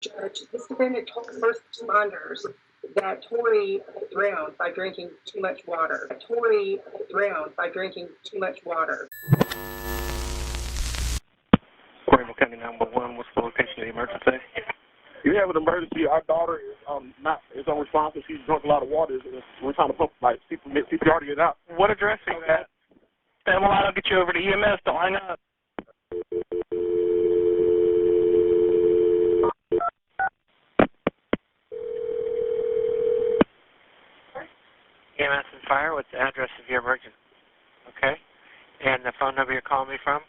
Judge, this defendant told first responders that Tori drowned by drinking too much water. Tori drowned by drinking too much water. Ariel County 911, what's the location of the emergency? You have an emergency. Our daughter is unresponsive. She's drunk a lot of water. We're trying to pump CPR to get out. What address are you at? Stand by, I'll get you over to EMS. Don't hang up. EMS and fire, what's the address of your emergency? Okay. And the phone number you're calling me from?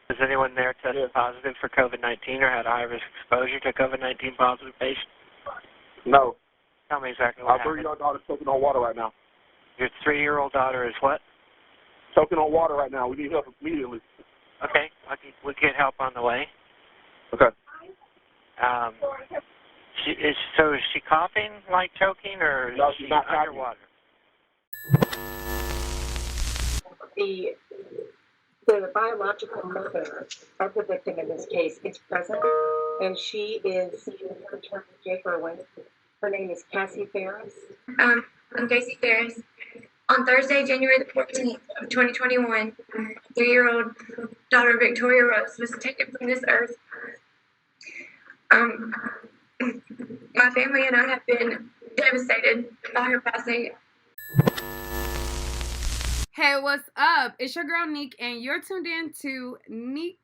Is anyone there tested positive for COVID-19 or had a high-risk exposure to COVID-19 positive patient? No. Tell me exactly what happened. Our 3-year-old daughter's choking on water right now. Your 3-year-old daughter is what? Choking on water right now. We need help immediately. Okay. We'll get help on the way. Okay. Is she coughing like choking or no, is she's she not underwater? The biological mother of the victim in this case is present, and she is returned to Jake Irwin. Her name is Cassie Ferris. I'm Casey Ferris. On Thursday, January the 14th of 2021, 3-year-old daughter Victoria Rose was taken from this earth. My family and I have been devastated by her passing. Hey, what's up? It's your girl Neek, and you're tuned in to Neek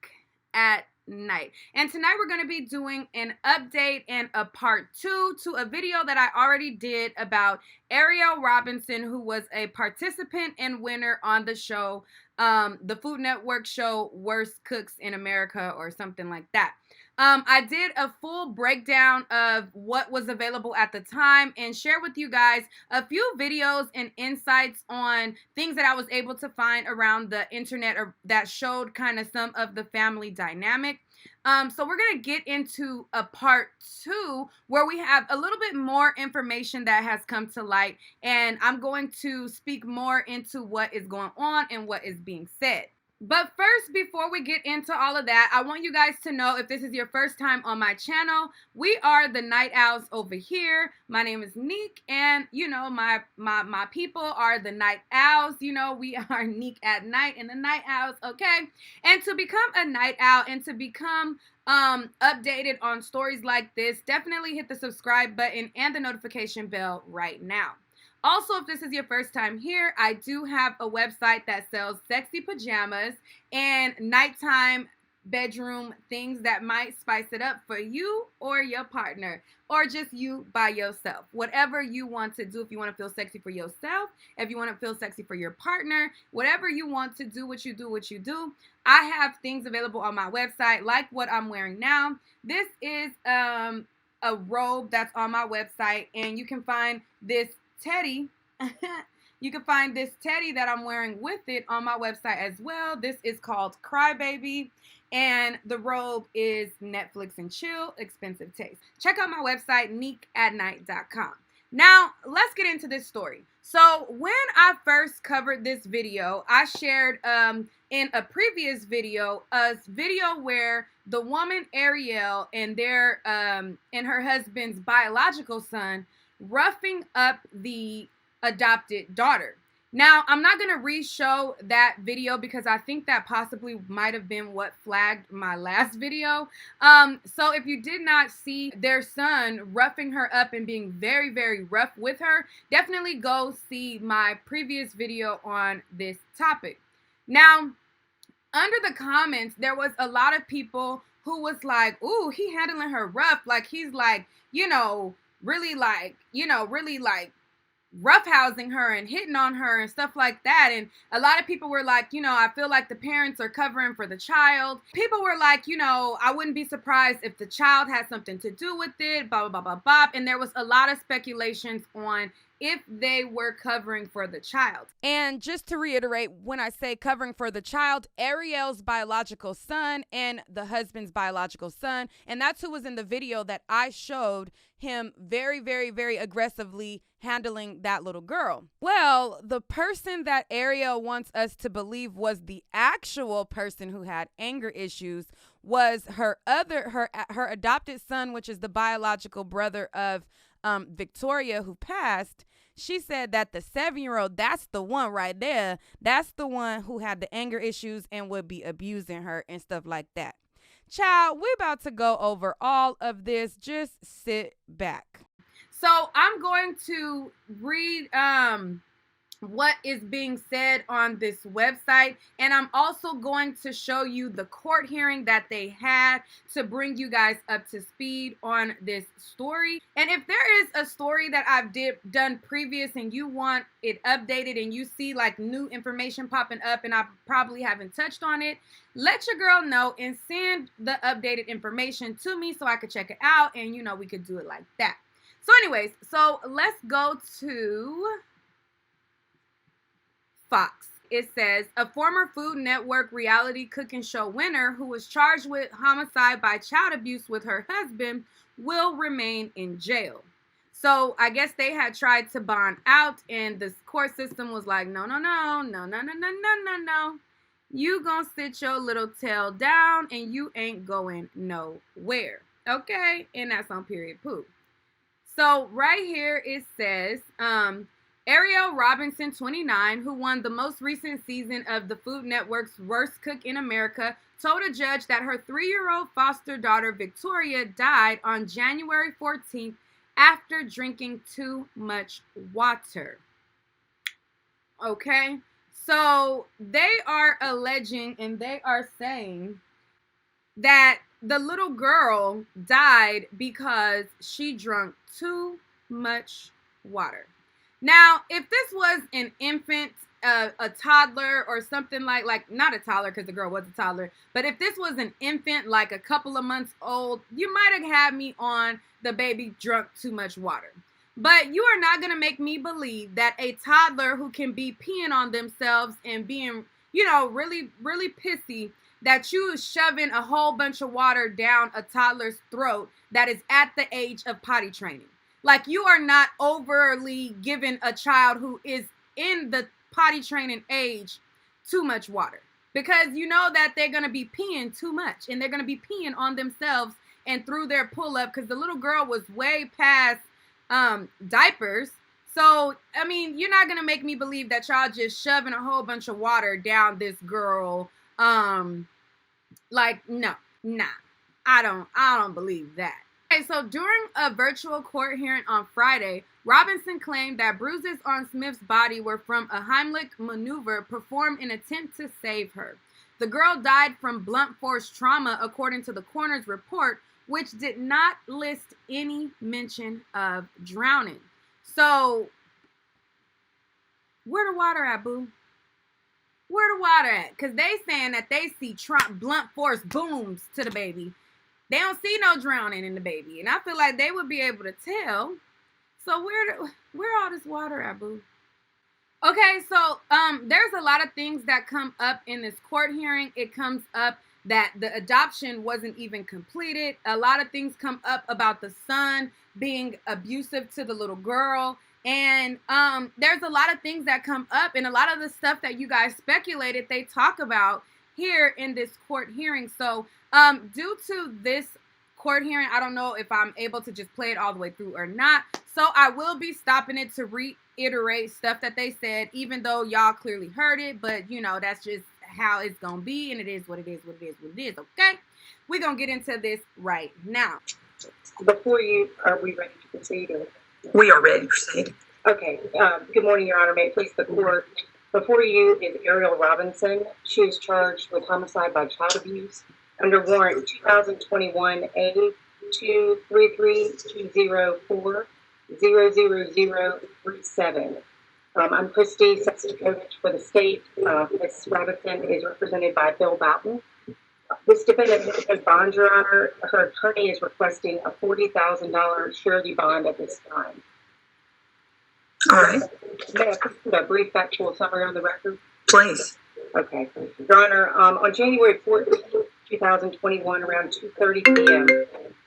at Night. And tonight we're going to be doing an update and a part 2 to a video that I already did about Ariel Robinson, who was a participant and winner on the show, the Food Network show Worst Cooks in America or something like that. I did a full breakdown of what was available at the time and share with you guys a few videos and insights on things that I was able to find around the internet or that showed kind of some of the family dynamic. So we're going to get into a part 2 where we have a little bit more information that has come to light, and I'm going to speak more into what is going on and what is being said. But first, before we get into all of that, I want you guys to know, if this is your first time on my channel, we are the Night Owls over here. My name is Neek, and you know, my people are the Night Owls. You know, we are Neek at Night and the Night Owls, okay? And to become a Night Owl and to become updated on stories like this, definitely hit the subscribe button and the notification bell right now. Also, if this is your first time here, I do have a website that sells sexy pajamas and nighttime bedroom things that might spice it up for you or your partner, or just you by yourself. Whatever you want to do, if you want to feel sexy for yourself, if you want to feel sexy for your partner, whatever you want to do, what you do. I have things available on my website, like what I'm wearing now. This is a robe that's on my website, and you can find this teddy. You can find this teddy that I'm wearing with it on my website as well. This is called Crybaby, and the robe is Netflix and chill, expensive taste. Check out my website, neekatnight.com. Now, let's get into this story. So when I first covered this video, I shared in a previous video a video where the woman Ariel and their and her husband's biological son roughing up the adopted daughter. Now, I'm not going to re-show that video because I think that possibly might have been what flagged my last video. So if you did not see their son roughing her up and being very, very rough with her, definitely go see my previous video on this topic. Now, under the comments, there was a lot of people who was like, ooh, he handling her rough. Like, he's like, you know, really like roughhousing her and hitting on her and stuff like that. And a lot of people were like, you know, I feel like the parents are covering for the child. People were like, you know, I wouldn't be surprised if the child had something to do with it, blah, blah, blah, blah, blah. And there was a lot of speculations on if they were covering for the child. And just to reiterate, when I say covering for the child, Ariel's biological son and the husband's biological son, and that's who was in the video that I showed him very, very, very aggressively handling that little girl. Well, the person that Ariel wants us to believe was the actual person who had anger issues was her adopted son, which is the biological brother of Victoria, who passed. She said that the 7-year-old, that's the one right there. That's the one who had the anger issues and would be abusing her and stuff like that. Child, we're about to go over all of this. Just sit back. So I'm going to read what is being said on this website, and I'm also going to show you the court hearing that they had to bring you guys up to speed on this story. And if there is a story that I've done previous and you want it updated and you see like new information popping up and I probably haven't touched on it, let your girl know and send the updated information to me so I could check it out, and you know, we could do it like that. So anyways, so let's go to Fox. It says, a former Food Network reality cooking show winner who was charged with homicide by child abuse with her husband will remain in jail. So I guess they had tried to bond out, and the court system was like, no. You gonna sit your little tail down and you ain't going nowhere. Okay? And that's on period poo. So right here it says, Ariel Robinson, 29, who won the most recent season of the Food Network's Worst Cook in America, told a judge that her 3-year-old foster daughter, Victoria, died on January 14th after drinking too much water. Okay, so they are alleging and they are saying that the little girl died because she drank too much water. Now, if this was an infant, a toddler or something like not a toddler because the girl was a toddler, but if this was an infant like a couple of months old, you might have had me on the baby drunk too much water. But you are not going to make me believe that a toddler who can be peeing on themselves and being, you know, really, really pissy, that you shoving a whole bunch of water down a toddler's throat that is at the age of potty training. Like, you are not overly giving a child who is in the potty training age too much water, because you know that they're going to be peeing too much and they're going to be peeing on themselves and through their pull-up, because the little girl was way past diapers. So, I mean, you're not going to make me believe that y'all just shoving a whole bunch of water down this girl. Like, no, nah, I don't believe that. Okay, so during a virtual court hearing on Friday, Robinson claimed that bruises on Smith's body were from a Heimlich maneuver performed in an attempt to save her. The girl died from blunt force trauma, according to the coroner's report, which did not list any mention of drowning. So, where the water at, boo? Where the water at? Because they saying that they see blunt force booms to the baby. They don't see no drowning in the baby. And I feel like they would be able to tell. So where all this water at, boo? Okay, so there's a lot of things that come up in this court hearing. It comes up that the adoption wasn't even completed. A lot of things come up about the son being abusive to the little girl. And there's a lot of things that come up, and a lot of the stuff that you guys speculated, they talk about here in this court hearing. So due to this court hearing, I don't know if I'm able to just play it all the way through or not. So I will be stopping it to reiterate stuff that they said, even though y'all clearly heard it. But, you know, that's just how it's going to be, and it is what it is, what it is, what it is, okay? We're going to get into this right now. Are we ready to proceed? We are ready to proceed. Okay. Good morning, Your Honor. May it please the court. Before you is Ariel Robinson. She is charged with homicide by child abuse under warrant 2021 A23320400037. I'm Christy Sesticovich for the state. Ms. Robinson is represented by Bill Boughton. This defendant is bond, Your Honor. Her attorney is requesting a $40,000 surety bond at this time. All right. May I put a brief factual summary on the record? Please. Okay. Your Honor, on January 14, 2021, around 2:30 p.m.,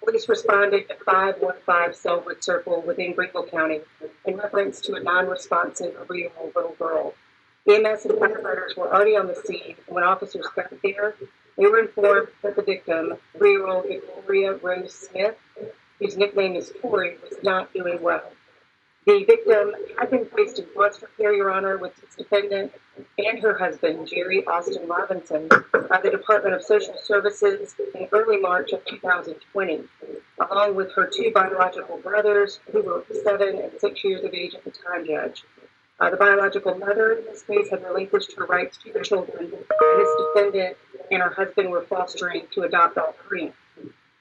police responded to 515 Selwood Circle within Greenville County in reference to a non-responsive 3-year-old little girl. EMS and firefighters were already on the scene, and when officers got there, They were informed that the victim, 3-year-old Victoria Rose Smith, whose nickname is Tori, was not doing well. The victim had been placed in foster care, Your Honor, with this defendant and her husband, Jerry Austin Robinson, by the Department of Social Services in early March of 2020, along with her 2 biological brothers, who were 7 and 6 years of age at the time, Judge. The biological mother in this case had relinquished her rights to the children, and this defendant and her husband were fostering to adopt all 3.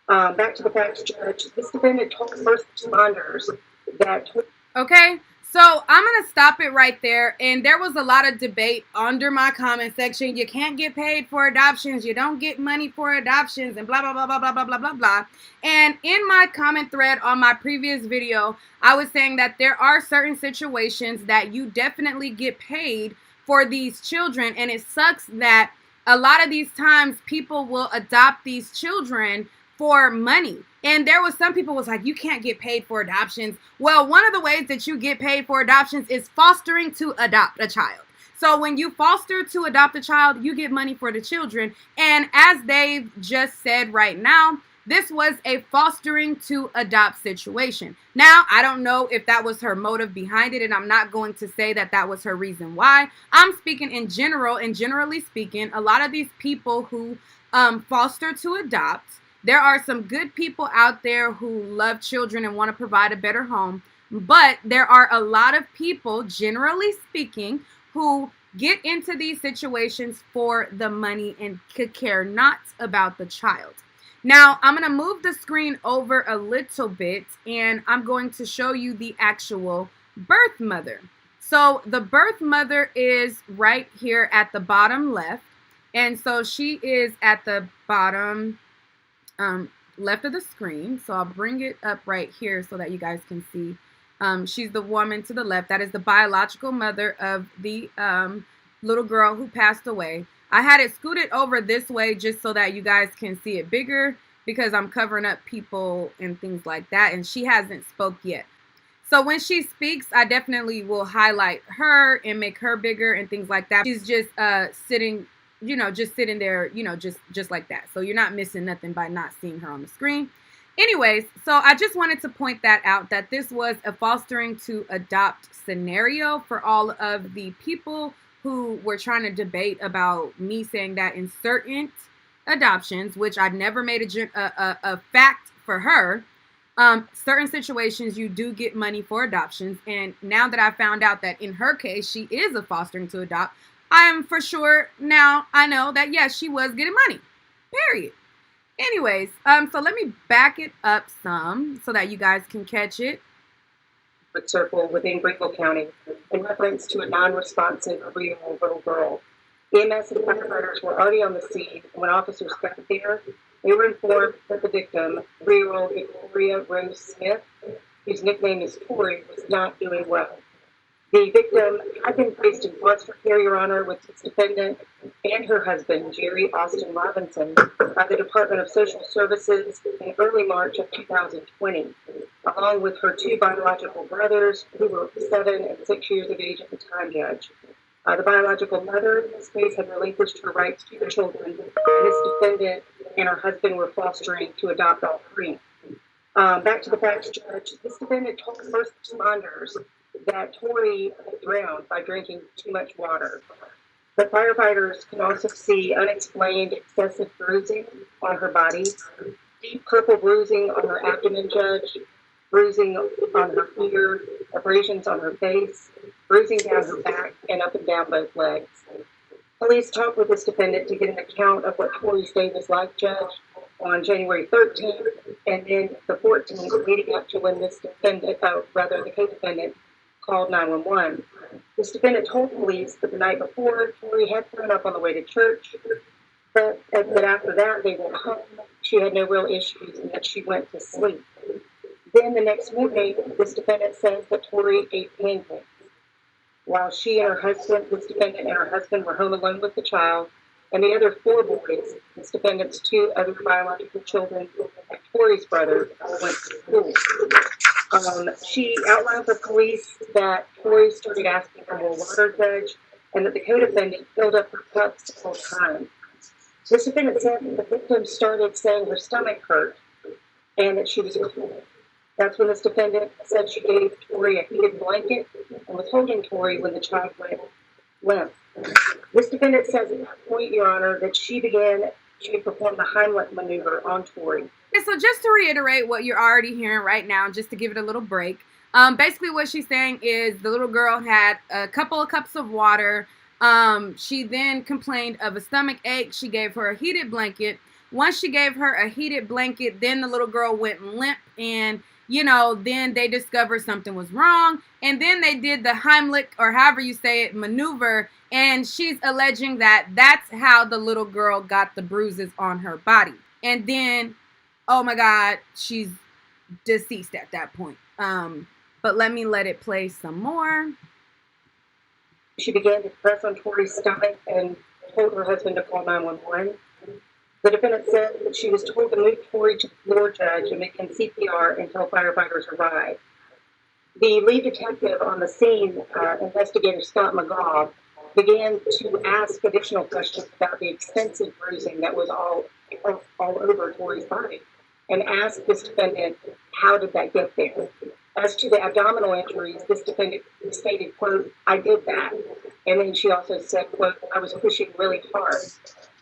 Back to the facts, Judge. This defendant told first responders that... Okay, so I'm going to stop it right there. And there was a lot of debate under my comment section. You can't get paid for adoptions. You don't get money for adoptions and blah, blah, blah, blah, blah, blah, blah, blah, blah. And in my comment thread on my previous video, I was saying that there are certain situations that you definitely get paid for these children. And it sucks that a lot of these times people will adopt these children for money. And there was some people was like, you can't get paid for adoptions. Well, one of the ways that you get paid for adoptions is fostering to adopt a child. So when you foster to adopt a child, you get money for the children. And as they've just said right now, this was a fostering to adopt situation. Now, I don't know if that was her motive behind it, and I'm not going to say that that was her reason why. I'm speaking in general, and generally speaking, a lot of these people who foster to adopt, there are some good people out there who love children and want to provide a better home, but there are a lot of people, generally speaking, who get into these situations for the money and could care not about the child. Now, I'm going to move the screen over a little bit, and I'm going to show you the actual birth mother. So the birth mother is right here at the bottom left, and so she is at the bottom left of the screen. So I'll bring it up right here so that you guys can see. She's the woman to the left. That is the biological mother of the little girl who passed away. I had it scooted over this way just so that you guys can see it bigger because I'm covering up people and things like that. And she hasn't spoke yet. So when she speaks, I definitely will highlight her and make her bigger and things like that. She's just sitting, you know, just sitting there, you know, just like that. So you're not missing nothing by not seeing her on the screen. Anyways, so I just wanted to point that out, that this was a fostering to adopt scenario for all of the people who were trying to debate about me saying that in certain adoptions, which I've never made a fact for her, certain situations you do get money for adoptions. And now that I found out that in her case, she is a fostering to adopt, I am for sure now I know that, yes, she was getting money, period. Anyways, so let me back it up some so that you guys can catch it. Circle within Greenville County in reference to a non-responsive 3-year-old little girl. EMS and firefighters were already on the scene, and when officers got there, they were informed that the victim, 3-year-old Victoria Rose Smith, whose nickname is Tori, was not doing well. The victim had been placed in foster care, Your Honor, with this defendant and her husband, Jerry Austin Robinson, by the Department of Social Services in early March of 2020, along with her 2 biological brothers, who were 7 and 6 years of age at the time, Judge. The biological mother in this case had relinquished her rights to the children, and this defendant and her husband were fostering to adopt all 3. Back to the facts, Judge. This defendant told first responders that Tori had drowned by drinking too much water. But firefighters can also see unexplained excessive bruising on her body, deep purple bruising on her abdomen, Judge, bruising on her ear, abrasions on her face, bruising down her back and up and down both legs. Police talked with this defendant to get an account of what Tori's day was like, Judge, on January 13th and then the 14th, leading up to when this defendant, the co-defendant, called 911. This defendant told police that the night before, Tori had thrown up on the way to church, but that after that they went home, she had no real issues, and that she went to sleep. Then the next morning, this defendant says that Tori ate pancakes. While she and her husband, this defendant and her husband, were home alone with the child, and the other 4 boys, this defendant's 2 other biological children, and Tori's brother, went to school. She outlined for police that Tori started asking for more water, Judge, and that the co-defendant filled up her cup several times. This defendant said that the victim started saying her stomach hurt and that she was cold. That's when this defendant said she gave Tori a heated blanket and was holding Tori when the child went limp. This defendant says at that point, Your Honor, that she performed the Heimlich maneuver on Tori. Okay, so just to reiterate what you're already hearing right now, just to give it a little break, basically what she's saying is the little girl had a couple of cups of water. She then complained of a stomach ache. She gave her a heated blanket. Once she gave her a heated blanket, then the little girl went limp, and then they discovered something was wrong, and then they did the Heimlich, or however you say it, maneuver, and she's alleging that that's how the little girl got the bruises on her body. And then, oh my God, she's deceased at that point. But let it play some more. She began to press on Tori's stomach and told her husband to call 911. The defendant said that she was told to move Tori to the floor judge and make him CPR until firefighters arrived. The lead detective on the scene, investigator Scott McGaw, began to ask additional questions about the extensive bruising that was all over Tori's body, and asked this defendant, how did that get there? As to the abdominal injuries, this defendant stated, quote, I did that. And then she also said, quote, I was pushing really hard.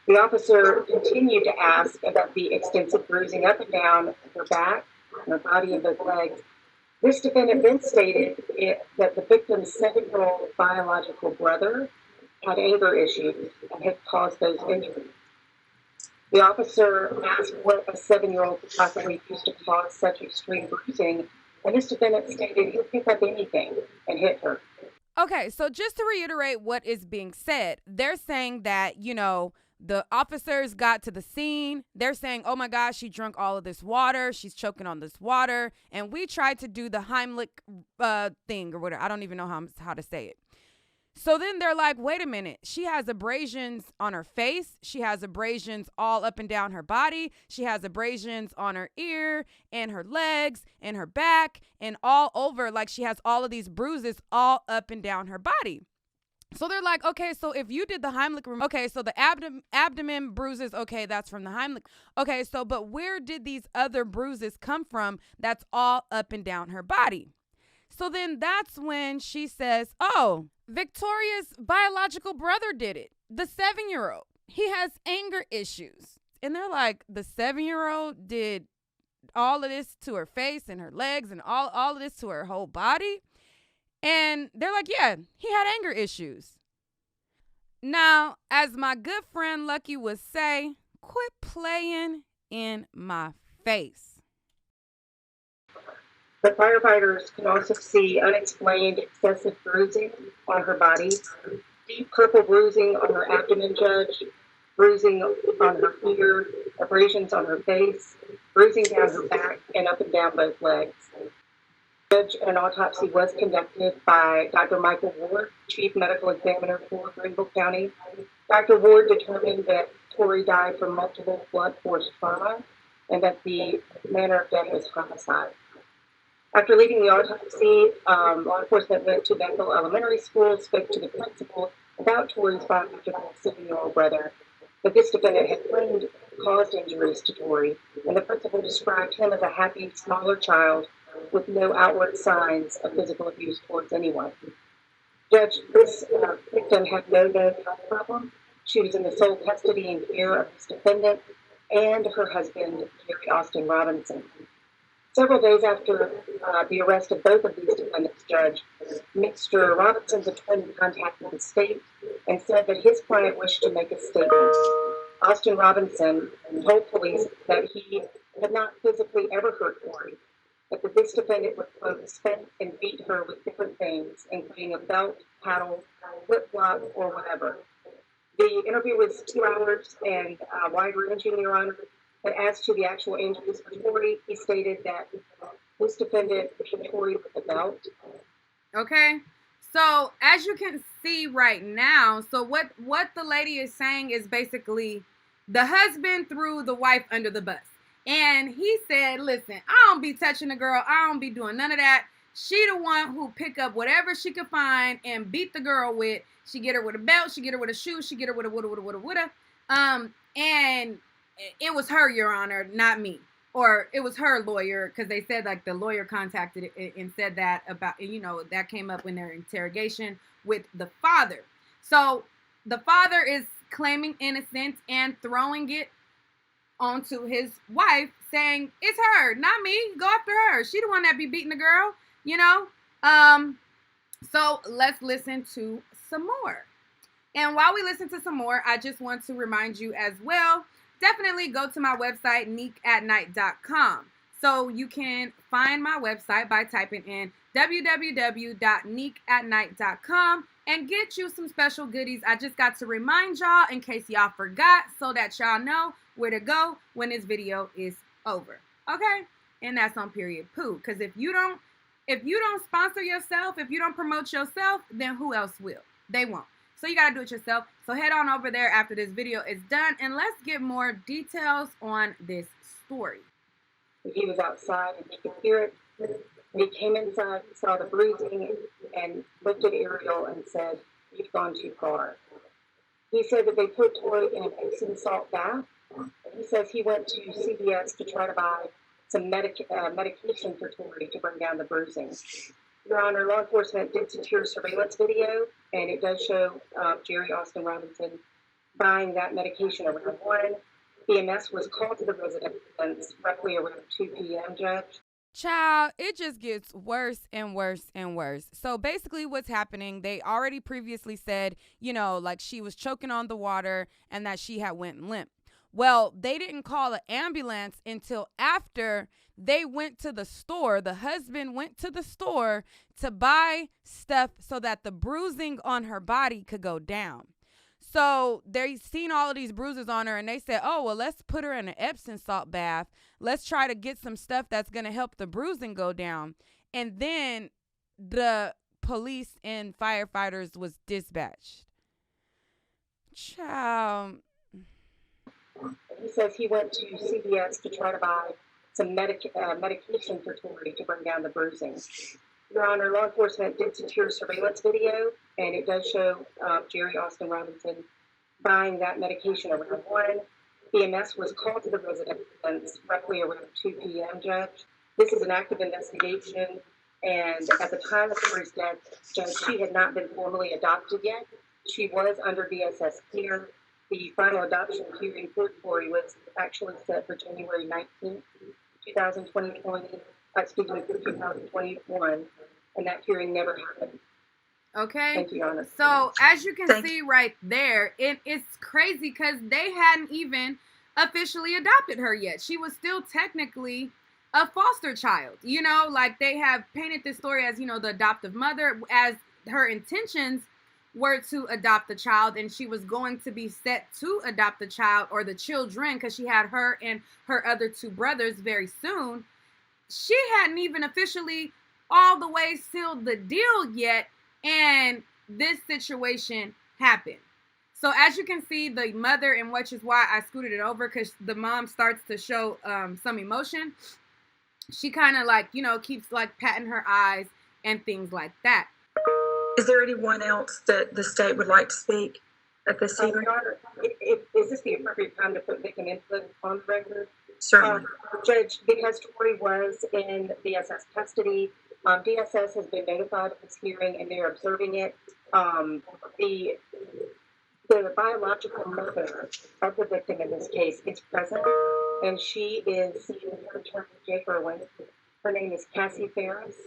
The officer continued to ask about the extensive bruising up and down her back, her body, and both legs. This defendant then stated that the victim's 7-year-old biological brother had anger issues and had caused those injuries. The officer asked what a 7-year-old could possibly use to cause such extreme bruising, and this defendant stated he'd pick up anything and hit her. Okay, so just to reiterate what is being said, they're saying that, the officers got to the scene. They're saying, oh my gosh, she drank all of this water. She's choking on this water. And we tried to do the Heimlich thing or whatever. I don't even know how to say it. So then they're like, wait a minute. She has abrasions on her face. She has abrasions all up and down her body. She has abrasions on her ear and her legs and her back and all over. Like she has all of these bruises all up and down her body. So they're like, okay, so if you did the Heimlich, okay, so the abdomen bruises, okay, that's from the Heimlich. Okay, so but where did these other bruises come from that's all up and down her body? So then that's when she says, oh, Victoria's biological brother did it, the 7-year-old. He has anger issues. And they're like, the 7-year-old did all of this to her face and her legs and all of this to her whole body? And they're like, yeah, he had anger issues. Now, as my good friend Lucky would say, quit playing in my face. The firefighters could also see unexplained excessive bruising on her body, deep purple bruising on her abdomen, Judge, bruising on her ear, abrasions on her face, bruising down her back, and up and down both legs. Judge, an autopsy was conducted by Dr. Michael Ward, Chief Medical Examiner for Greenville County. Dr. Ward determined that Tori died from multiple blunt force trauma and that the manner of death was homicide. After leaving the autopsy, law enforcement went to Bethel Elementary School, spoke to the principal about Tori's biological 7-year-old brother. But this defendant had claimed caused injuries to Tori, and the principal described him as a happy, smaller child with no outward signs of physical abuse towards anyone. Judge, this victim had no known health problem. She was in the sole custody and care of this defendant and her husband, Gary Austin Robinson. Several days after the arrest of both of these defendants, Judge, Mr. Robinson's attorney contacted the state and said that his client wished to make a statement. Austin Robinson told police that he had not physically ever hurt Tori, but that this defendant would, quote, spank and beat her with different things, including a belt, paddle, flip-flop, or whatever. The interview was 2 hours and wide-ranging, Your Honor. But as to the actual injuries for Tori, he stated that this defendant beat Tori with a belt. Okay. So as you can see right now, so what the lady is saying is basically the husband threw the wife under the bus. And he said, listen, I don't be touching the girl. I don't be doing none of that. She the one who pick up whatever she could find and beat the girl with. She get her with a belt. She get her with a shoe. She get her with a woulda. And it was her, Your Honor, not me. Or it was her lawyer, because they said like the lawyer contacted it and said that about, that came up in their interrogation with the father. So the father is claiming innocence and throwing it onto his wife, saying it's her, not me. Go after her. She the one that be beating the girl, So let's listen to some more. And while we listen to some more, I just want to remind you as well, definitely go to my website, neekatnight.com. So you can find my website by typing in www.neekatnight.com and get you some special goodies. I just got to remind y'all in case y'all forgot, so that y'all know where to go when this video is over. Okay? And that's on period poo. Because if you don't sponsor yourself, if you don't promote yourself, then who else will? They won't. So you got to do it yourself. So head on over there after this video is done, and let's get more details on this story. He was outside and he could hear it. When he came inside, he saw the bruising and looked at Ariel and said, "You've gone too far." He said that they put Tori in an Epsom salt bath. He says he went to CVS to try to buy some medication for Tori to bring down the bruising. Your Honor, law enforcement did secure surveillance video, and it does show Jerry Austin Robinson buying that medication around 1. EMS was called to the residence roughly around 2 p.m., Judge. Child, it just gets worse and worse and worse. So basically what's happening, they already previously said, like she was choking on the water and that she had went limp. Well, they didn't call an ambulance until after they went to the store. The husband went to the store to buy stuff so that the bruising on her body could go down. So they seen all of these bruises on her and they said, oh, well, let's put her in an Epsom salt bath. Let's try to get some stuff that's going to help the bruising go down. And then the police and firefighters was dispatched. Child. He says he went to CVS to try to buy some medication for Tori to bring down the bruising. Your Honor, law enforcement did secure surveillance video, and it does show Jerry Austin Robinson buying that medication around 1. EMS was called to the residence roughly around 2 p.m., Judge. This is an active investigation, and at the time of Tori's death, Judge, she had not been formally adopted yet. She was under DSS care. The final adoption hearing for Tori was actually set for January 19th, 2021, and that hearing never happened. Okay. Thank you, Your Honor. So as you can see right there, it's crazy because they hadn't even officially adopted her yet. She was still technically a foster child. Like they have painted this story as, the adoptive mother, as her intentions were to adopt the child, and she was going to be set to adopt the child or the children because she had her and her other 2 brothers very soon. She hadn't even officially all the way sealed the deal yet, and this situation happened. So as you can see, the mother, and which is why I scooted it over, because the mom starts to show some emotion. She kind of keeps patting her eyes and things like that. Is there anyone else that the state would like to speak at this hearing? Your Honor, is this the appropriate time to put victim input on the record? Certainly. Judge, because Tori was in DSS custody, DSS has been notified of this hearing and they're observing it. The biological mother of the victim in this case is present, and she is seeing her attorney, Jake Irwin. Her name is Cassie Ferris,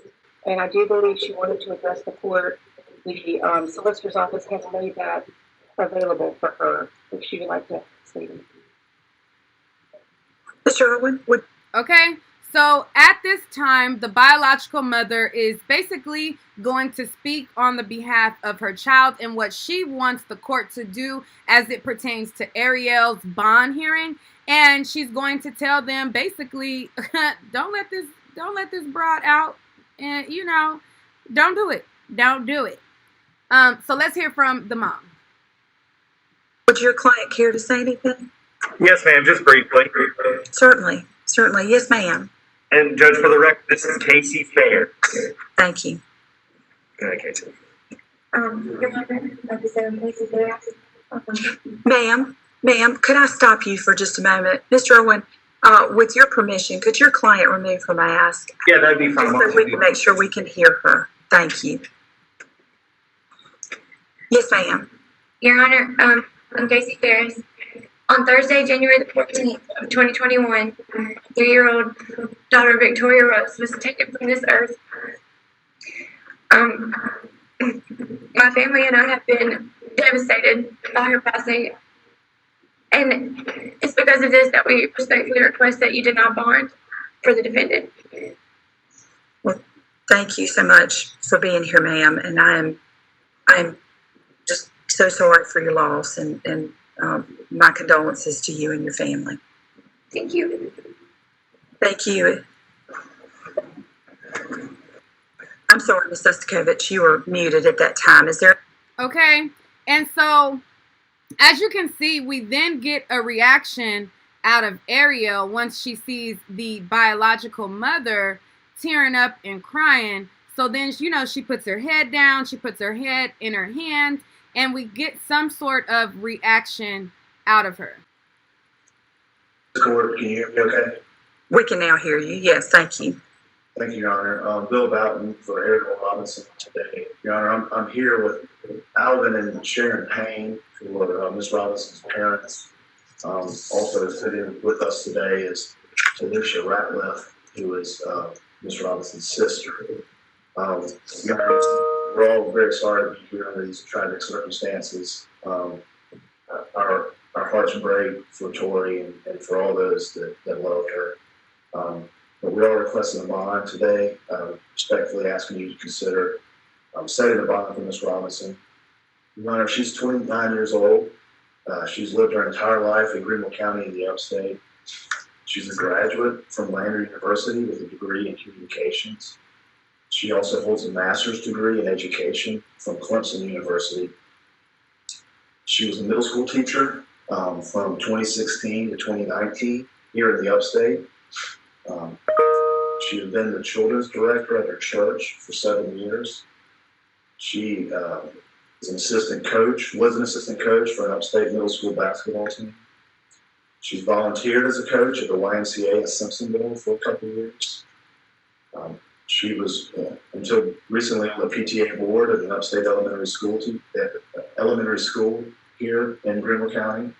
and I do believe she wanted to address the court. The solicitor's office has made that available for her if she would like to see it. Mr. Irwin, would... Okay, so at this time, the biological mother is basically going to speak on the behalf of her child and what she wants the court to do as it pertains to Ariel's bond hearing. And she's going to tell them basically, don't let this broad out, and don't do it. Don't do it. So let's hear from the mom. Would your client care to say anything? Yes, ma'am, just briefly. Certainly. Yes, ma'am. And Judge, for the record, this is Casey Fair. Thank you. Go ahead, Casey. Ma'am, Ma'am, could I stop you for just a moment? Mr. Irwin, with your permission, could your client remove her mask? Yeah, that'd be fine. Just so we can make sure we can hear her. Thank you. Yes, ma'am. Your Honor, I'm Casey Ferris. On Thursday, January the 14th of 2021, 3-year-old daughter Victoria Rose was taken from this earth. My family and I have been devastated by her passing, and it's because of this that we respectfully request that you deny bond for the defendant. Well, thank you so much for being here, ma'am. And I'm just so sorry for your loss, and my condolences to you and your family. Thank you. Thank you. I'm sorry, Ms. Sustakovich, you were muted at that time. Is there? Okay, and so as you can see, we then get a reaction out of Ariel once she sees the biological mother tearing up and crying. So then, you know, she puts her head down, she puts her head in her hand, and we get some sort of reaction out of her. Court, can you hear me okay? We can now hear you. Yes, thank you. Thank you, Your Honor. Bill Boughton for Ariel Robinson today. Your Honor, I'm here with Alvin and Sharon Payne, who are Ms. Robinson's parents. Also sitting with us today is Alicia Ratliff, who is Ms. Robinson's sister. Your Honor, we're all very sorry to be here under these tragic circumstances. Our hearts break for Tori and for all those that loved her. But we are requesting a bond today, respectfully asking you to consider setting a bond for Ms. Robinson. Your Honor, she's 29 years old. She's lived her entire life in Greenville County in the upstate. She's a graduate from Lander University with a degree in communications. She also holds a master's degree in education from Clemson University. She was a middle school teacher from 2016 to 2019 here in the upstate. She had been the children's director at her church for 7 years. She was an assistant coach for an upstate middle school basketball team. She's volunteered as a coach at the YMCA in Simpsonville for a couple of years. She was, until recently, on the PTA board at an upstate elementary school here in Greenville County.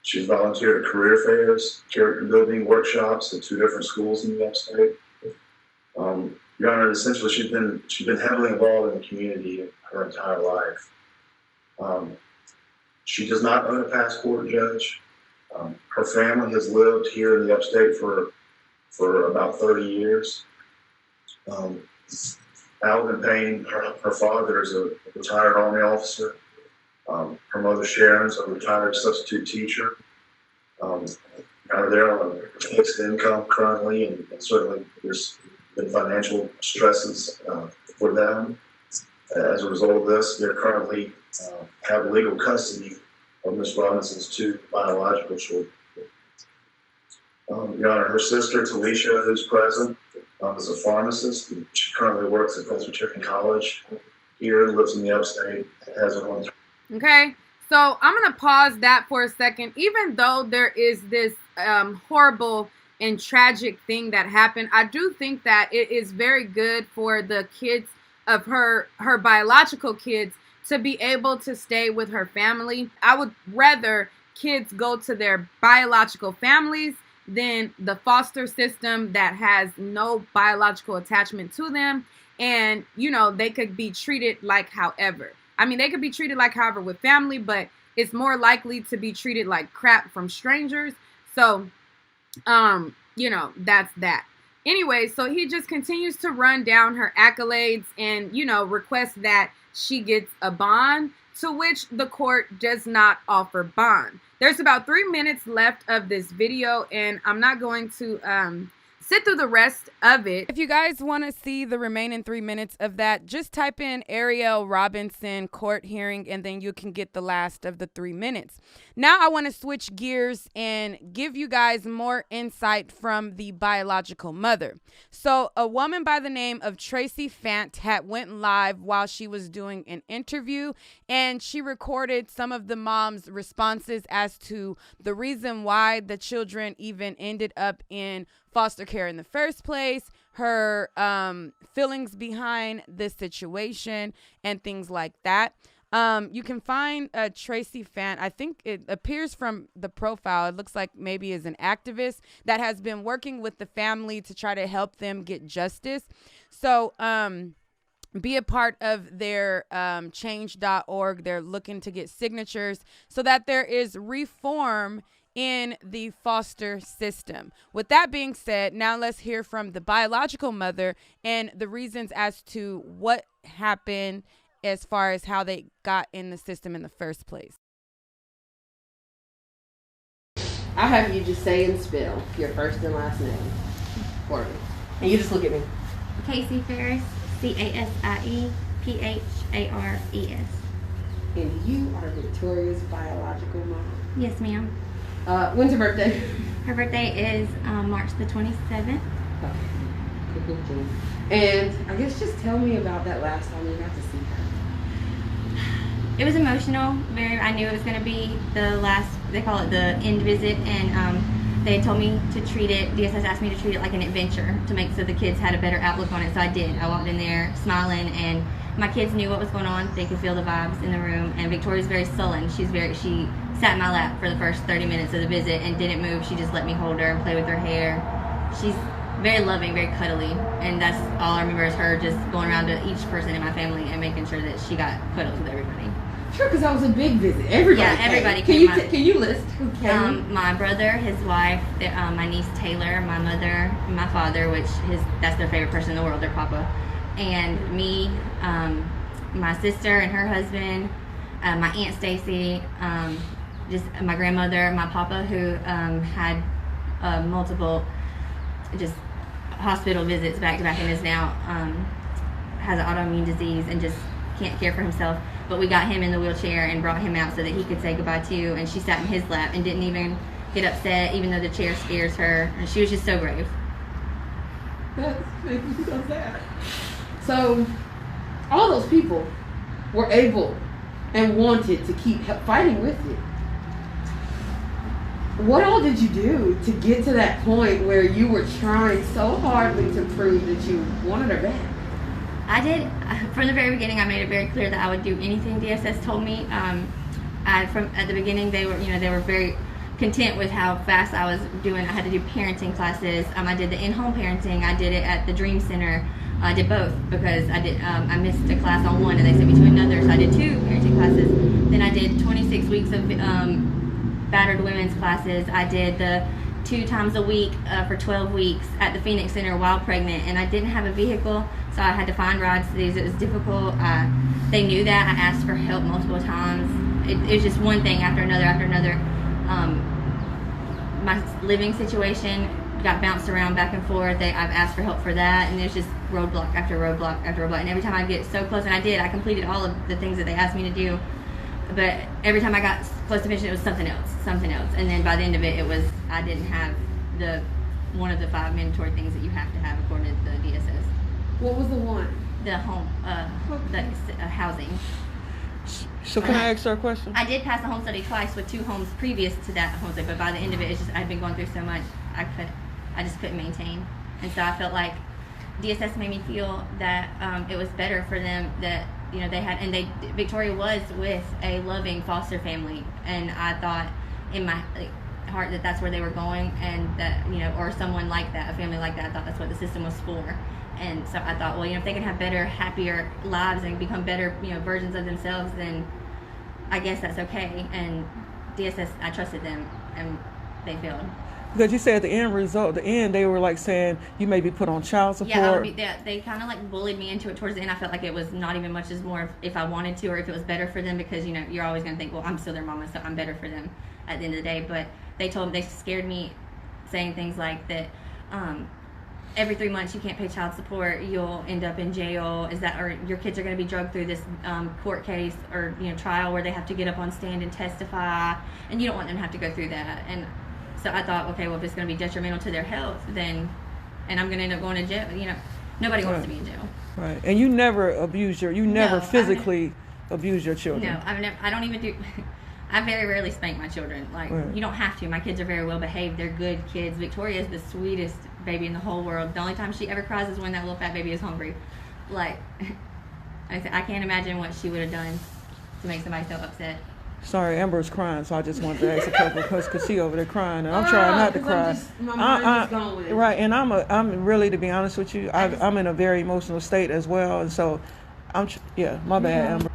She's volunteered at career fairs, character building workshops at 2 different schools in the upstate. Your Honor, essentially, she's been heavily involved in the community her entire life. She does not own a passport, Judge. Her family has lived here in the upstate for about 30 years. Alvin Payne, her father, is a retired Army officer. Her mother, Sharon's a retired substitute teacher. They're on a fixed income currently, and certainly there's been financial stresses for them. As a result of this, they're currently have legal custody of Ms. Robinson's 2 biological children. Your Honor, her sister, Talisha, who's present, is a pharmacist. She currently works at Presbyterian College here, lives in the upstate, has her own. Okay, so I'm going to pause that for a second. Even though there is this horrible and tragic thing that happened, I do think that it is very good for the kids of her biological kids to be able to stay with her family. I would rather kids go to their biological families than the foster system that has no biological attachment to them. And, you know, they could be treated like however. I mean, they could be treated like however with family, but it's more likely to be treated like crap from strangers. So, you know, that's that. Anyway, so he just continues to run down her accolades and, you know, requests that she gets a bond, to which the court does not offer bond. There's about 3 minutes left of this video, and I'm not going to sit through the rest of it. If you guys want to see the remaining 3 minutes of that, just type in Ariel Robinson court hearing, and then you can get the last of the 3 minutes. Now I want to switch gears and give you guys more insight from the biological mother. So a woman by the name of Tracy Fant had went live while she was doing an interview, and she recorded some of the mom's responses as to the reason why the children even ended up in foster care in the first place, her feelings behind this situation, and things like that. You can find Tracy Fant. I think it appears from the profile. It looks like maybe is an activist that has been working with the family to try to help them get justice. So be a part of their change.org. They're looking to get signatures so that there is reform in the foster system. With that being said, now let's hear from the biological mother and the reasons as to what happened as far as how they got in the system in the first place. I'll have you just say and spell your first and last name for me. And you just look at me. Casey Ferris, CASIE PHARES. And you are Victoria's biological mom. Yes, ma'am. When's her birthday? Her birthday is March the 27th. Okay. And I guess just tell me about that last time you got to see her. It was emotional. I knew it was going to be the last, they call it the end visit, and they told me to treat it, DSS asked me to treat it like an adventure to make so the kids had a better outlook on it, so I did. I walked in there smiling, and my kids knew what was going on. They could feel the vibes in the room, and Victoria's very sullen. She sat in my lap for the first 30 minutes of the visit and didn't move. She just let me hold her and play with her hair. She's very loving, very cuddly, and that's all I remember is her just going around to each person in my family and making sure that she got cuddles with everybody. Sure, because that was a big visit. Everybody came. Can you list who came? My brother, his wife, my niece Taylor, my mother, my father, that's their favorite person in the world, their papa, and me, my sister and her husband, my Aunt Stacy, just my grandmother, my papa, who had multiple just hospital visits back to back and is now has an autoimmune disease and just can't care for himself. But we got him in the wheelchair and brought him out so that he could say goodbye to you, and she sat in his lap and didn't even get upset, even though the chair scares her, and she was just so brave. That's making me so sad. So all those people were able and wanted to keep fighting with you. What all did you do to get to that point where you were trying so hardly to prove that you wanted her back? I did. From the very beginning, I made it very clear that I would do anything DSS told me. From at the beginning, they were very content with how fast I was doing. I had to do parenting classes. I did the in-home parenting. I did it at the Dream Center. I did both because I missed a class on one and they sent me to another, so I did 2 parenting classes. Then I did 26 weeks of battered women's classes. I did the 2 times a week for 12 weeks at the Phoenix Center while pregnant, and I didn't have a vehicle, so I had to find rides to these. It was difficult. They knew that. I asked for help multiple times. It was just one thing after another after another. My living situation got bounced around back and forth. I've asked for help for that, and there's just roadblock after roadblock after roadblock. And every time I get so close, and I completed all of the things that they asked me to do, but every time I got close to finish, it was something else. And then by the end of it, I didn't have one of the 5 mandatory things that you have to have according to the DSS. What was the one? The home, housing. So can I ask her a question? I did pass the home study twice with 2 homes previous to that home study, but by the end of it, I'd been going through so much, I just couldn't maintain. And so I felt like DSS made me feel that it was better for them that, they had, and Victoria was with a loving foster family, and I thought in my heart that that's where they were going, and that, or someone like that, a family like that, I thought that's what the system was for. And so I thought, well, if they can have better, happier lives and become better, versions of themselves, then I guess that's okay. And DSS, I trusted them, and they failed. Because you said the end, they were like saying you may be put on child support. Yeah, they kind of like bullied me into it towards the end. I felt like it was not even much as more if I wanted to or if it was better for them, because you're always going to think, well, I'm still their mama, so I'm better for them at the end of the day. But they scared me, saying things like that every 3 months you can't pay child support, you'll end up in jail. Or your kids are going to be drugged through this court case or trial where they have to get up on stand and testify, and you don't want them to have to go through that. And so I thought, okay, well, if it's going to be detrimental to their health, and I'm going to end up going to jail. Nobody wants to be in jail. Right, and you never physically abuse your children. No, I don't even do. I very rarely spank my children. Like, you don't have to. My kids are very well behaved. They're good kids. Victoria is the sweetest baby in the whole world. The only time she ever cries is when that little fat baby is hungry. Like, I can't imagine what she would have done to make somebody so upset. Sorry, Amber's crying, so I just wanted to ask a couple of questions because she over there crying, and I'm trying not to cry. My mind is gone with it. Right, and I'm really, to be honest with you, I'm in a very emotional state as well, and so my bad, Amber.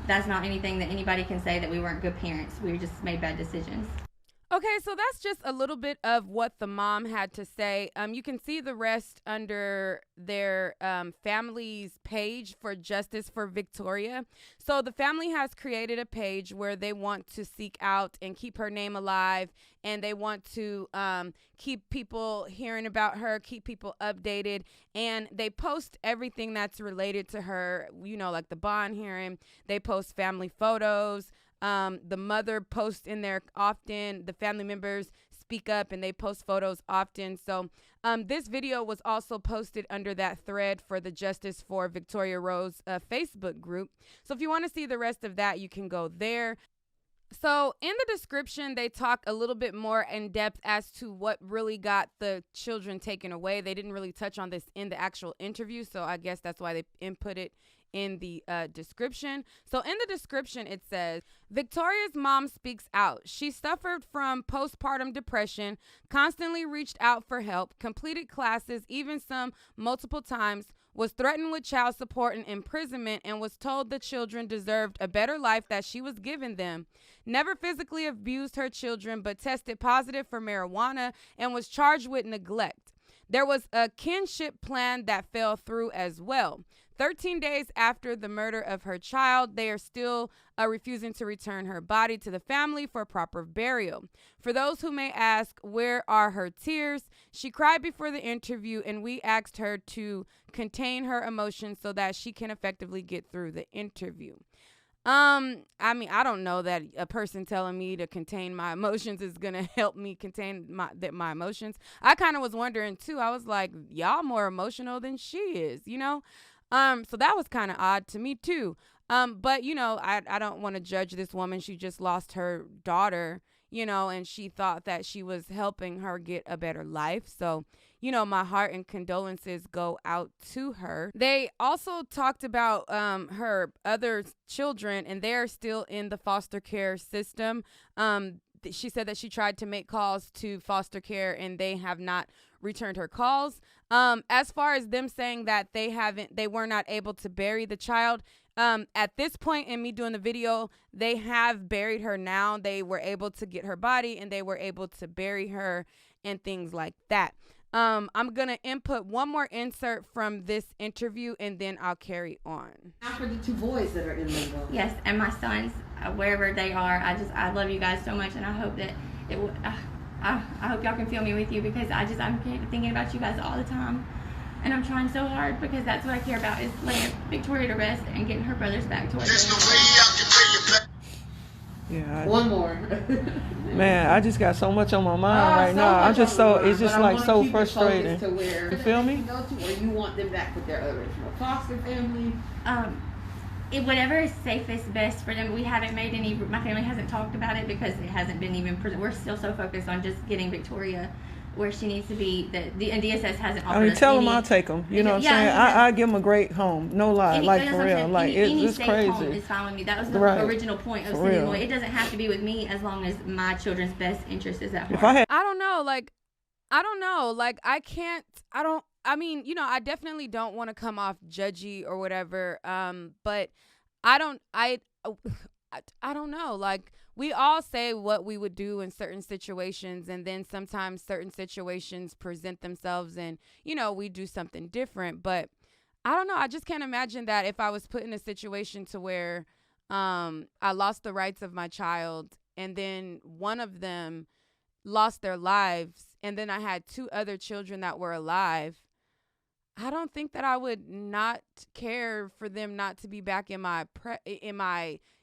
That's not anything that anybody can say that we weren't good parents. We just made bad decisions. Okay, so that's just a little bit of what the mom had to say. You can see the rest under their family's page for Justice for Victoria. So the family has created a page where they want to seek out and keep her name alive, and they want to keep people hearing about her, keep people updated, and they post everything that's related to her, like the bond hearing. They post family photos. The mother posts in there often. The family members speak up and they post photos often. So this video was also posted under that thread for the Justice for Victoria Rose Facebook group. So if you want to see the rest of that, you can go there. So in the description, they talk a little bit more in depth as to what really got the children taken away. They didn't really touch on this in the actual interview, so I guess that's why they input it in the description. So in the description, it says, Victoria's mom speaks out. She suffered from postpartum depression, constantly reached out for help, completed classes, even some multiple times, was threatened with child support and imprisonment, and was told the children deserved a better life that she was giving them. Never physically abused her children, but tested positive for marijuana and was charged with neglect. There was a kinship plan that fell through as well. 13 days after the murder of her child, they are still refusing to return her body to the family for proper burial. For those who may ask, where are her tears? She cried before the interview, and we asked her to contain her emotions so that she can effectively get through the interview. I mean, I don't know that a person telling me to contain my emotions is going to help me contain my emotions. I kind of was wondering too. I was like, y'all more emotional than she is, So that was kind of odd to me too. But I don't want to judge this woman. She just lost her daughter, and she thought that she was helping her get a better life. So, my heart and condolences go out to her. They also talked about her other children, and they're still in the foster care system. She said that she tried to make calls to foster care, and they have not returned her calls. As far as them saying that they were not able to bury the child, at this point in me doing the video, they have buried her now. They were able to get her body, and they were able to bury her and things like that. I'm going to input one more insert from this interview, and then I'll carry on. Now for the two boys that are in limbo. Yes, and my sons, wherever they are, I love you guys so much, and I hope that I hope y'all can feel me with you, because I'm thinking about you guys all the time, and I'm trying so hard, because that's what I care about, is laying Victoria to rest and getting her brothers back to where they are. Yeah. One more. Man, I just got so much on my mind right now. I'm just it's just like so frustrating. You feel me? Or you want them back with their original foster family? Whatever is safest, best for them. We haven't made any. My family hasn't talked about it because it hasn't been even. We're still so focused on just getting Victoria where she needs to be. And DSS hasn't offered us tell them any, I'll take them. You know what I'm saying? I give them a great home. No lie, like for real. Like it's crazy. Home is fine with me. That was the original point of sending them away. It doesn't have to be with me as long as my children's best interest is at heart. I don't know. I definitely don't want to come off judgy or whatever. But I don't know. Like, we all say what we would do in certain situations, and then sometimes certain situations present themselves and, we do something different. But I don't know. I just can't imagine that if I was put in a situation to where I lost the rights of my child, and then one of them lost their lives, and then I had 2 other children that were alive, I don't think that I would not care for them not to be back in my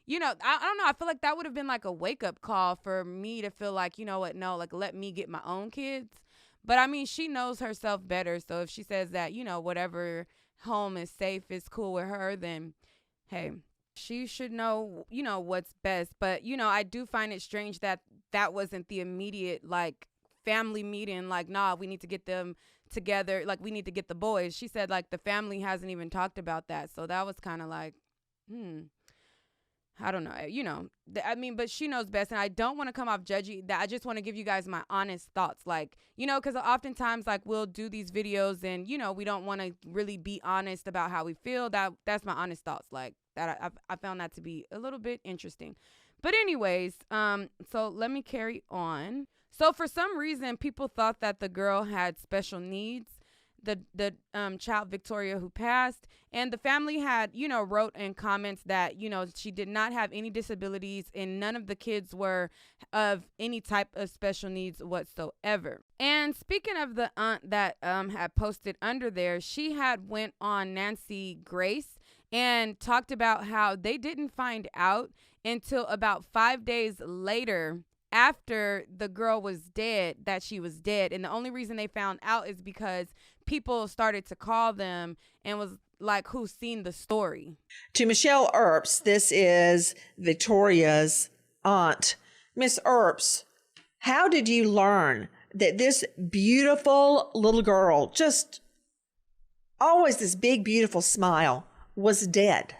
you know, I don't know. I feel like that would have been like a wake up call for me to feel like, you know what, no, like let me get my own kids. But I mean, she knows herself better. So if she says that, you know, whatever home is safe is cool with her, then hey, she should know, you know, what's best. But, you know, I do find it strange that that wasn't the immediate like family meeting. Like, nah, we need to get them together. Like, we need to get the boys. She said like the family hasn't even talked about that. So that was kind of like, I don't know, you know, I mean, but she knows best. And I don't want to come off judgy. That I just want to give you guys my honest thoughts. Like, you know, because oftentimes like we'll do these videos and, you know, we don't want to really be honest about how we feel. That's my honest thoughts. Like that. I found that to be a little bit interesting. But anyways, so let me carry on. So for some reason, people thought that the girl had special needs. The child Victoria who passed, and the family had, you know, wrote in comments that, you know, she did not have any disabilities and none of the kids were of any type of special needs whatsoever. And speaking of the aunt that had posted under there, she had went on Nancy Grace and talked about how they didn't find out until about 5 days later after the girl was dead that she was dead. And the only reason they found out is because people started to call them and was like, who's seen the story. To Michelle Earps, this is Victoria's aunt. Miss Earps, how did you learn that this beautiful little girl, just always this big, beautiful smile, was dead?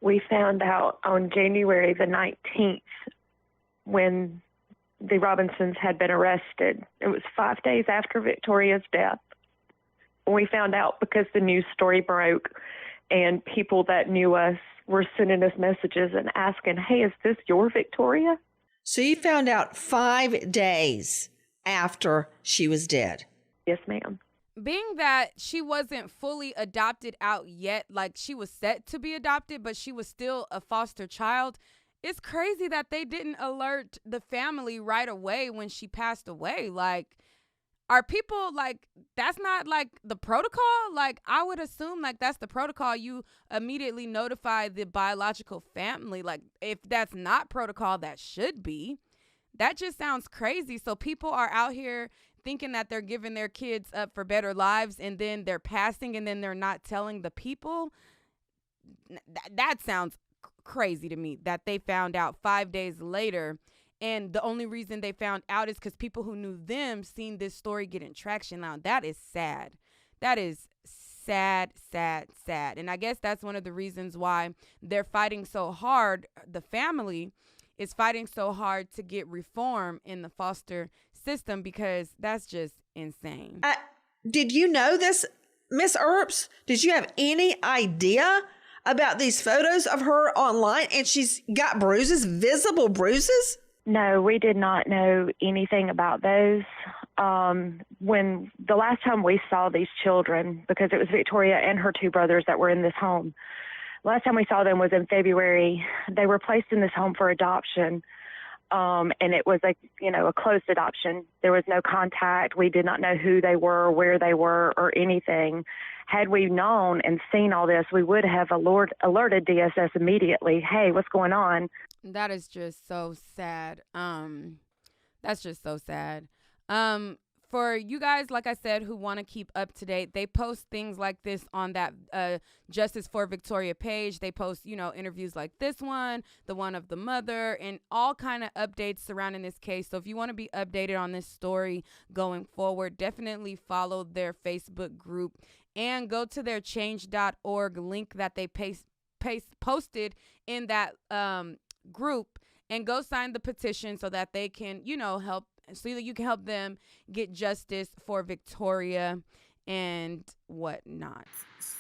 We found out on January the 19th when the Robinsons had been arrested. It was 5 days after Victoria's death. We found out because the news story broke and people that knew us were sending us messages and asking, hey, is this your Victoria? So you found out 5 days after she was dead? Yes, ma'am. Being that she wasn't fully adopted out yet, like she was set to be adopted, but she was still a foster child, it's crazy that they didn't alert the family right away when she passed away. Like, are people like, that's not like the protocol? Like, I would assume like that's the protocol. You immediately notify the biological family. Like, if that's not protocol, that should be. That just sounds crazy. So people are out here thinking that they're giving their kids up for better lives and then they're passing and then they're not telling the people. That sounds crazy to me that they found out 5 days later. And the only reason they found out is because people who knew them seen this story getting traction. Now, that is sad. That is sad, sad, sad. And I guess that's one of the reasons why they're fighting so hard. The family is fighting so hard to get reform in the foster system because that's just insane. Did you know this, Miss Earps? Did you have any idea about these photos of her online and she's got bruises, visible bruises? No, we did not know anything about those. When the last time we saw these children, because it was Victoria and her 2 brothers that were in this home, last time we saw them was in February. They were placed in this home for adoption. And it was a closed adoption. There was no contact. We did not know who they were, where they were, or anything. Had we known and seen all this, we would have alerted DSS immediately. Hey, what's going on? That is just so sad. That's just so sad. For you guys, like I said, who want to keep up to date, they post things like this on that Justice for Victoria page. They post, interviews like this one, the one of the mother, and all kind of updates surrounding this case. So if you want to be updated on this story going forward, definitely follow their Facebook group and go to their change.org link that they posted in that group and go sign the petition so that they can, help. So that you can help them get justice for Victoria and whatnot.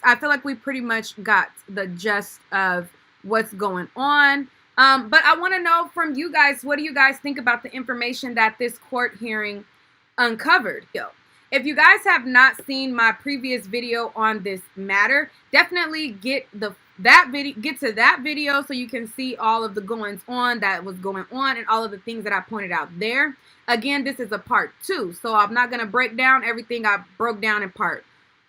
I feel like we pretty much got the gist of what's going on. But I want to know from you guys, what do you guys think about the information that this court hearing uncovered? If you guys have not seen my previous video on this matter, definitely get the that video, get to that video so you can see all of the goings on that was going on and all of the things that I pointed out there. Again, this is a part 2, so I'm not going to break down everything I broke down in part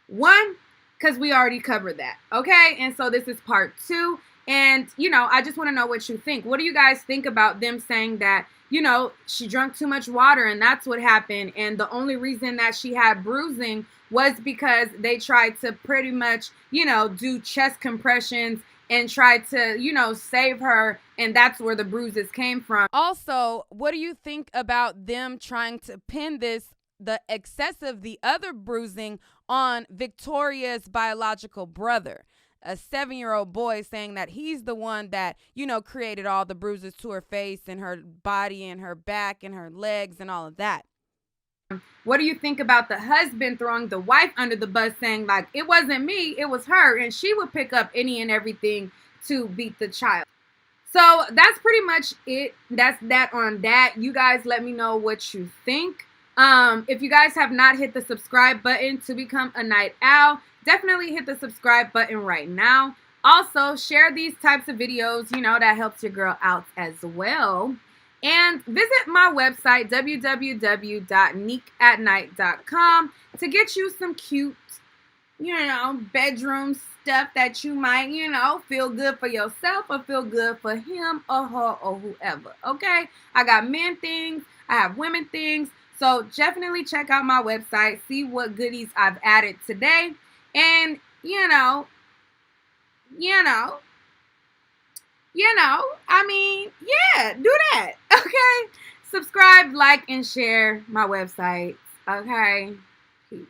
1 because we already covered that, okay? And so this is part 2, and, you know, I just want to know what you think. What do you guys think about them saying that, you know, she drank too much water and that's what happened, and the only reason that she had bruising was because they tried to pretty much, you know, do chest compressions and tried to, you know, save her, and that's where the bruises came from. Also, what do you think about them trying to pin the other bruising on Victoria's biological brother? A 7-year-old boy saying that he's the one that, you know, created all the bruises to her face and her body and her back and her legs and all of that. What do you think about the husband throwing the wife under the bus, saying like, it wasn't me, it was her, and she would pick up any and everything to beat the child? So that's pretty much it. That's that on that. You guys let me know what you think. If you guys have not hit the subscribe button to become a night owl, definitely hit the subscribe button right now. Also, share these types of videos, you know, that helps your girl out as well. And visit my website, www.neekatnight.com, to get you some cute, you know, bedroom stuff that you might, you know, feel good for yourself or feel good for him or her or whoever, okay? I got men things, I have women things, so definitely check out my website, see what goodies I've added today, and, you know, I mean, yeah, do that, okay? Subscribe, like, and share my website, okay? Peace.